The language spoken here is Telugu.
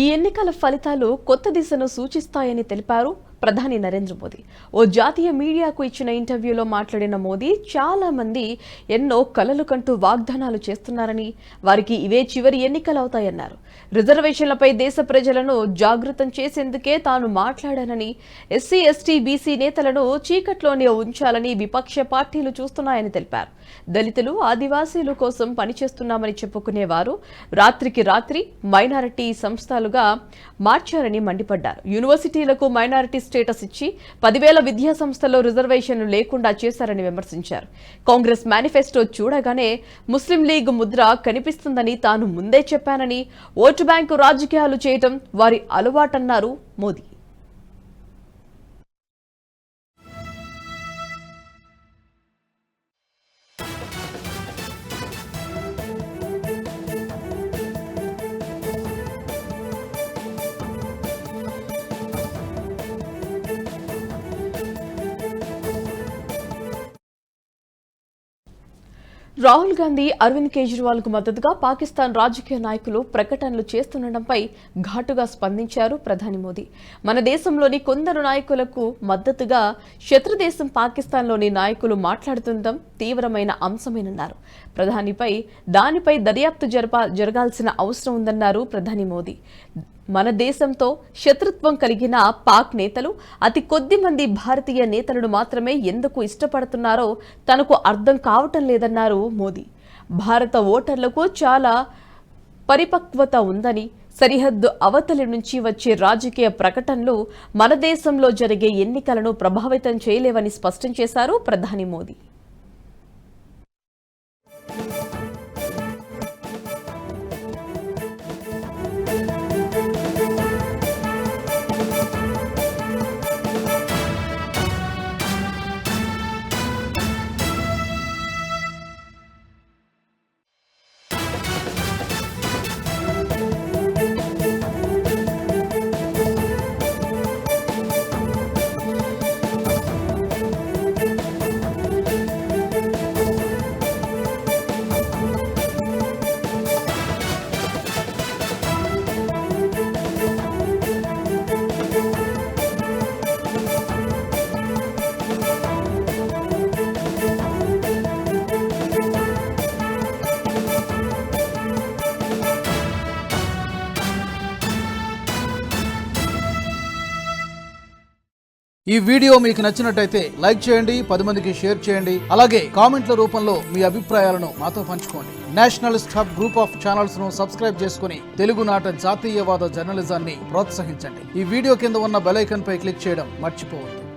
ఈ ఎన్నికల ఫలితాలు కొత్త దిశను సూచిస్తాయని తెలిపారు ప్రధాని నరేంద్ర మోదీ. ఓ జాతీయ మీడియాకు ఇచ్చిన ఇంటర్వ్యూలో మాట్లాడిన మోదీ చాలా మంది ఎన్నో కలలు కంటూ వాగ్దానాలు చేస్తున్నారని, వారికి ఇవే చివరి ఎన్నికలవుతాయన్నారు. రిజర్వేషన్లపై దేశ ప్రజలను జాగృతం చేసేందుకే తాను మాట్లాడానని, ఎస్సీ ఎస్టీ బీసీ నేతలను చీకట్లోనే ఉంచాలని విపక్ష పార్టీలు చూస్తున్నాయని తెలిపారు. దళితులు ఆదివాసీల కోసం పనిచేస్తున్నామని చెప్పుకునేవారు రాత్రికి రాత్రి మైనారిటీ సంస్థలుగా మార్చారని మండిపడ్డారు. యూనివర్సిటీలకు మైనారిటీ స్టేటస్ ఇచ్చి 10,000 విద్యా సంస్థల్లో రిజర్వేషన్లు లేకుండా చేశారని విమర్శించారు. కాంగ్రెస్ మేనిఫెస్టో చూడగానే ముస్లిం లీగ్ ముద్ర కనిపిస్తుందని తాను ముందే చెప్పానని, ఓటు బ్యాంకు రాజకీయాలు చేయడం వారి అలవాటన్నారు మోదీ. రాహుల్ గాంధీ, అరవింద్ కేజ్రీవాల్ కు మద్దతుగా పాకిస్తాన్ రాజకీయ నాయకులు ప్రకటనలు చేస్తుండటంపై ఘాటుగా స్పందించారు ప్రధాని మోదీ. మన దేశంలోని కొందరు నాయకులకు మద్దతుగా శత్రుదేశం పాకిస్తాన్లోని నాయకులు మాట్లాడుతుండటం తీవ్రమైన అంశమేనన్నారు. దానిపై దర్యాప్తు జరగాల్సిన అవసరం ఉందన్నారు ప్రధాని మోదీ. మన దేశంతో శత్రుత్వం కలిగిన పాక్ నేతలు అతి కొద్ది మంది భారతీయ నేతలను మాత్రమే ఎందుకు ఇష్టపడుతున్నారో తనకు అర్థం కావటం లేదన్నారు మోదీ. భారత ఓటర్లకు చాలా పరిపక్వత ఉందని, సరిహద్దు అవతలి నుంచి వచ్చే రాజకీయ ప్రకటనలు మన దేశంలో జరిగే ఎన్నికలను ప్రభావితం చేయలేవని స్పష్టం చేశారు ప్రధాని మోదీ. ఈ వీడియో మీకు నచ్చినట్టయితే లైక్ చేయండి, 10 మందికి షేర్ చేయండి. అలాగే కామెంట్ల రూపంలో మీ అభిప్రాయాలను మాతో పంచుకోండి. Nationalist hub group of channels ను సబ్స్క్రైబ్ చేసుకుని తెలుగునాట జాతీయవాద జర్నలిజాన్ని ప్రోత్సహించండి. ఈ వీడియో కింద ఉన్న బెల్ ఐకాన్ పై క్లిక్ చేయడం మర్చిపోవద్దు.